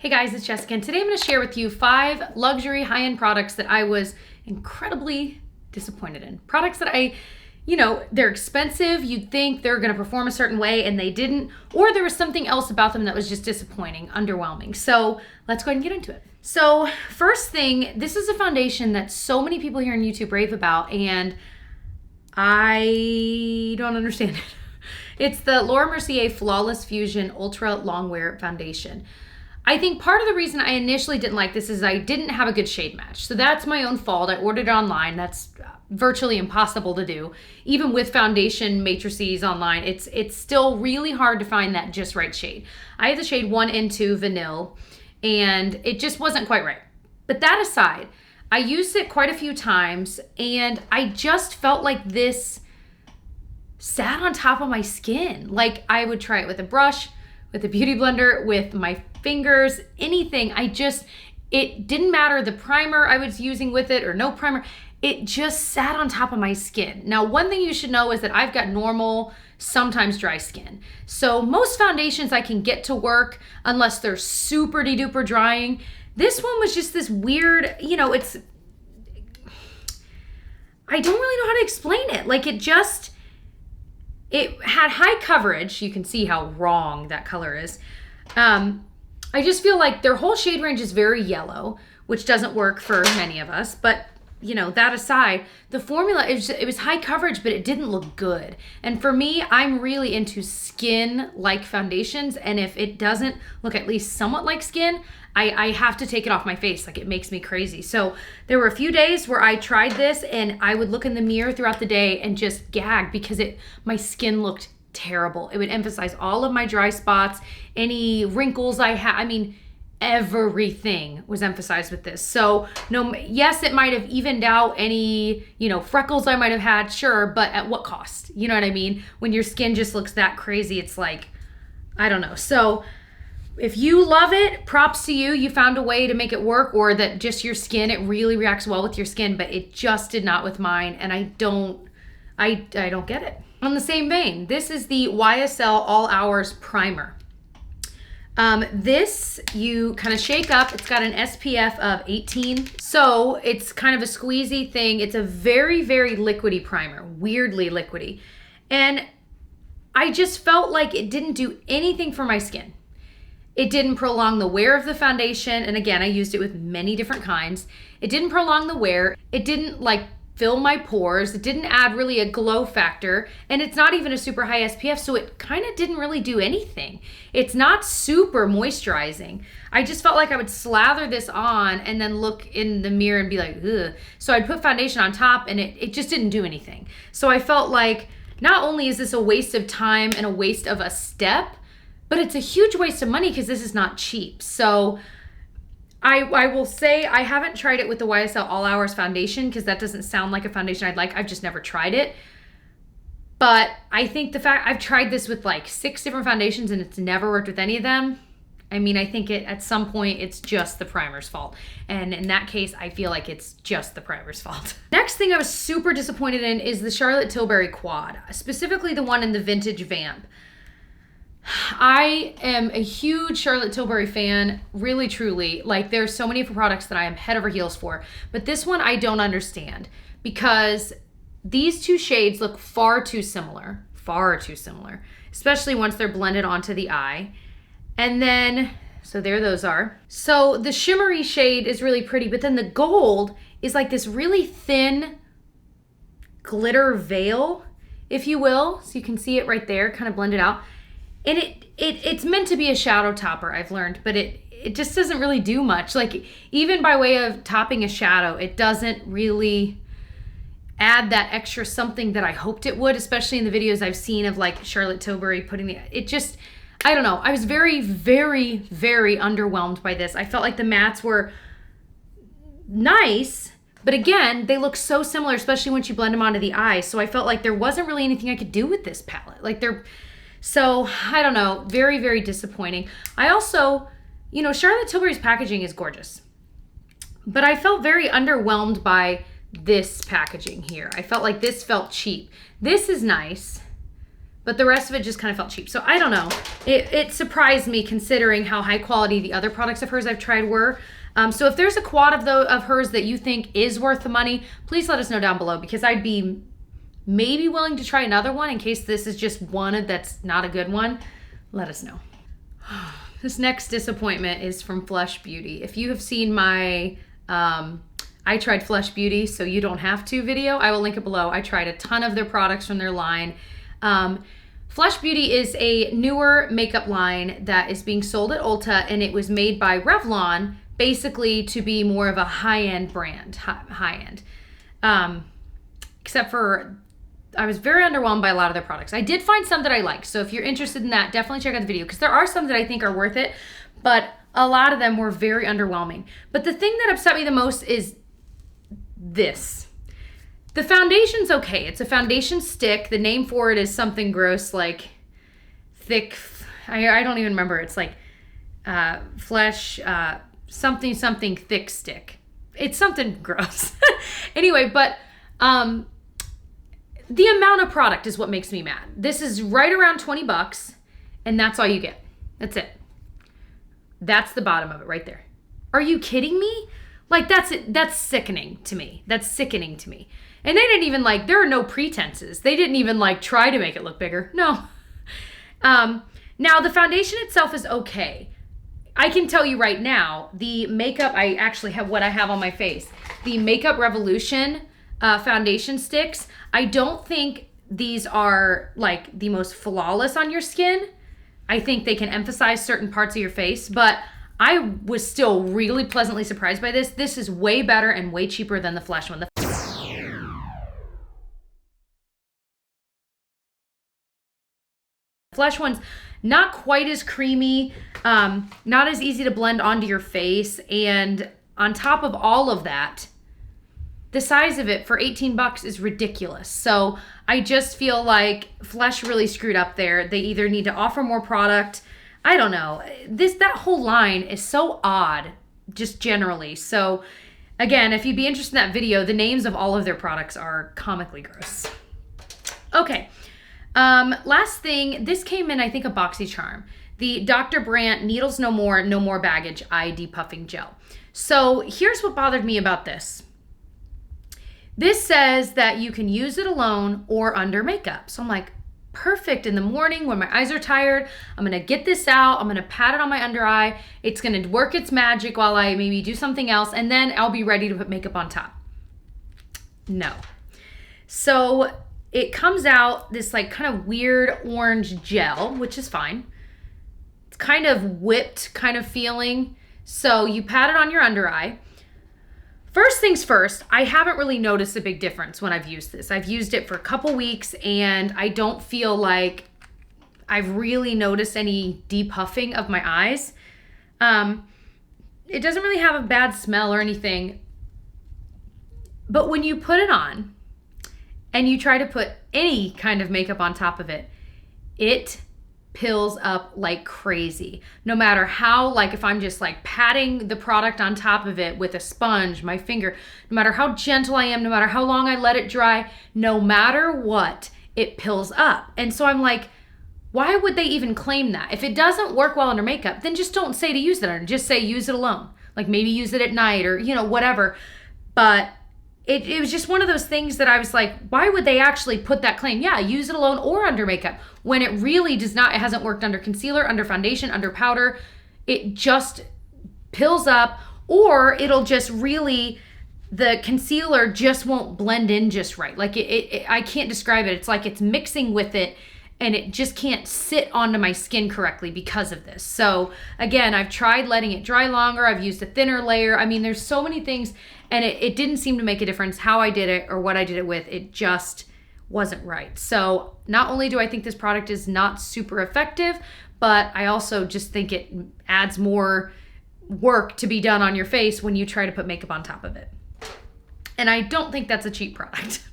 Hey guys, it's Jessica, and today I'm going to share with you 5 luxury high-end products that I was incredibly disappointed in. Products that they're expensive, you'd think they're going to perform a certain way and they didn't, or there was something else about them that was just disappointing, underwhelming. So let's go ahead and get into it. So first thing, this is a foundation that so many people here on YouTube rave about, and I don't understand it. It's the Laura Mercier Flawless Fusion Ultra Longwear Foundation. I think part of the reason I initially didn't like this is I didn't have a good shade match. So that's my own fault. I ordered it online. That's virtually impossible to do. Even with foundation matrices online, it's still really hard to find that just right shade. I had the shade 1 and 2 Vanilla, and it just wasn't quite right. But that aside, I used it quite a few times, and I just felt like this sat on top of my skin. Like I would try it with a brush, with a beauty blender, with my fingers, anything. It didn't matter the primer I was using with it or no primer. It just sat on top of my skin. Now, one thing you should know is that I've got normal, sometimes dry skin. So most foundations I can get to work unless they're super de-duper drying. This one was just this weird, I don't really know how to explain it. Like it had high coverage. You can see how wrong that color is. I just feel like their whole shade range is very yellow, which doesn't work for many of us. But, that aside, the formula, it was high coverage, but it didn't look good. And for me, I'm really into skin-like foundations. And if it doesn't look at least somewhat like skin, I have to take it off my face. Like it makes me crazy. So there were a few days where I tried this and I would look in the mirror throughout the day and just gag because my skin looked terrible. It would emphasize all of my dry spots, any wrinkles I had. I mean, everything was emphasized with this. So yes, it might have evened out any, freckles I might have had, sure, but at what cost? You know what I mean? When your skin just looks that crazy, it's like, I don't know. So if you love it, props to you. You found a way to make it work, or that just your skin, it really reacts well with your skin, but it just did not with mine. And I don't get it. On the same vein, this is the YSL All Hours Primer. This you kind of shake up. It's got an SPF of 18. So it's kind of a squeezy thing. It's a very, very liquidy primer, weirdly liquidy. And I just felt like it didn't do anything for my skin. It didn't prolong the wear of the foundation. And again, I used it with many different kinds. It didn't prolong the wear. It didn't fill my pores. It didn't add really a glow factor, and it's not even a super high SPF, so it kind of didn't really do anything. It's not super moisturizing. I just felt like I would slather this on and then look in the mirror and be like, ugh. So I'd put foundation on top and it just didn't do anything. So I felt like not only is this a waste of time and a waste of a step, but it's a huge waste of money because this is not cheap. So I will say I haven't tried it with the YSL All Hours foundation because that doesn't sound like a foundation I'd like. I've just never tried it. But I think the fact I've tried this with 6 different foundations and it's never worked with any of them. I mean, I think at some point it's just the primer's fault. And in that case, I feel like it's just the primer's fault. Next thing I was super disappointed in is the Charlotte Tilbury Quad, specifically the one in the vintage vamp. I am a huge Charlotte Tilbury fan, really, truly. There's so many of her products that I am head over heels for. But this one I don't understand because these 2 shades look far too similar, especially once they're blended onto the eye. And then, so there those are. So the shimmery shade is really pretty, but then the gold is like this really thin glitter veil, if you will. So you can see it right there, kind of blended out. And it's meant to be a shadow topper, I've learned, but it just doesn't really do much. Even by way of topping a shadow, it doesn't really add that extra something that I hoped it would, especially in the videos I've seen of Charlotte Tilbury putting I don't know. I was very, very, very underwhelmed by this. I felt like the mattes were nice, but again, they look so similar, especially once you blend them onto the eye. So I felt like there wasn't really anything I could do with this palette. So, I don't know, very, very disappointing. I also, Charlotte Tilbury's packaging is gorgeous, but I felt very underwhelmed by this packaging here. I felt like this felt cheap. This is nice, but the rest of it just kind of felt cheap. So I don't know. It surprised me considering how high quality the other products of hers I've tried were. So if there's a quad of hers that you think is worth the money, please let us know down below, because I'd be maybe willing to try another one in case this is just one that's not a good one. Let us know. This next disappointment is from Flush Beauty. If you have seen my I tried Flush Beauty so you don't have to video, I will link it below. I tried a ton of their products from their line. Flush Beauty is a newer makeup line that is being sold at Ulta, and it was made by Revlon basically to be more of a high-end brand, high-end. Except for I was very underwhelmed by a lot of their products. I did find some that I liked, so if you're interested in that, definitely check out the video, because there are some that I think are worth it, but a lot of them were very underwhelming. But the thing that upset me the most is this. The foundation's okay. It's a foundation stick. The name for it is something gross, like thick, I don't even remember. It's like flesh, something thick stick. It's something gross. Anyway, but the amount of product is what makes me mad. This is right around 20 bucks, and that's all you get. That's it. That's the bottom of it right there. Are you kidding me? Like, that's it. That's sickening to me. That's sickening to me. And they didn't even, like, there are no pretenses. They didn't even, like, try to make it look bigger. No. Now, the foundation itself is okay. I can tell you right now, the makeup, I actually have what I have on my face. The Makeup Revolution foundation sticks, I don't think these are like the most flawless on your skin. I think they can emphasize certain parts of your face, but I was still really pleasantly surprised by this. This is way better and way cheaper than the Flush one. The Flush one's not quite as creamy, not as easy to blend onto your face, and on top of all of that, the size of it for 18 bucks is ridiculous. So I just feel like Flush really screwed up there. They either need to offer more product. I don't know. That whole line is so odd, just generally. So again, if you'd be interested in that video, the names of all of their products are comically gross. Okay. Last thing, this came in, I think, a BoxyCharm. The Dr. Brandt Needles No More Baggage Eye Depuffing Gel. So here's what bothered me about this. This says that you can use it alone or under makeup. So I'm like, perfect in the morning when my eyes are tired. I'm gonna get this out. I'm gonna pat it on my under eye. It's gonna work its magic while I maybe do something else, and then I'll be ready to put makeup on top. No. So it comes out this like kind of weird orange gel, which is fine. It's kind of whipped kind of feeling. So you pat it on your under eye. First things first, I haven't really noticed a big difference when I've used this. I've used it for a couple weeks, and I don't feel like I've really noticed any depuffing of my eyes. It doesn't really have a bad smell or anything. But when you put it on and you try to put any kind of makeup on top of it, it pills up like crazy. No matter how, like if I'm just like patting the product on top of it with a sponge, my finger, no matter how gentle I am, no matter how long I let it dry, no matter what, it pills up. And so I'm like, why would they even claim that? If it doesn't work well under makeup, then just don't say to use it under, just say use it alone. Like maybe use it at night or, you know, whatever. But it was just one of those things that I was like, why would they actually put that claim? Yeah, use it alone or under makeup, when it really does not. It hasn't worked under concealer, under foundation, under powder. It just pills up, or it'll just really, the concealer just won't blend in just right. Like I can't describe it. It's like it's mixing with it, and it just can't sit onto my skin correctly because of this. So again, I've tried letting it dry longer. I've used a thinner layer. I mean, there's so many things, and it didn't seem to make a difference how I did it or what I did it with. It just wasn't right. So not only do I think this product is not super effective, but I also just think it adds more work to be done on your face when you try to put makeup on top of it. And I don't think that's a cheap product.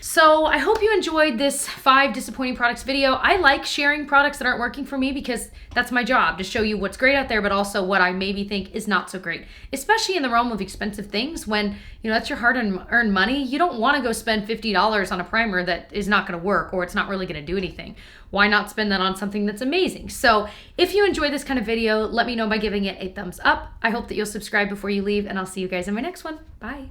So I hope you enjoyed this 5 disappointing products video. I like sharing products that aren't working for me because that's my job, to show you what's great out there, but also what I maybe think is not so great, especially in the realm of expensive things. When, you know, that's your hard-earned money. You don't want to go spend $50 on a primer that is not going to work, or it's not really going to do anything. Why not spend that on something that's amazing? So if you enjoy this kind of video, let me know by giving it a thumbs up. I hope that you'll subscribe before you leave, and I'll see you guys in my next one. Bye.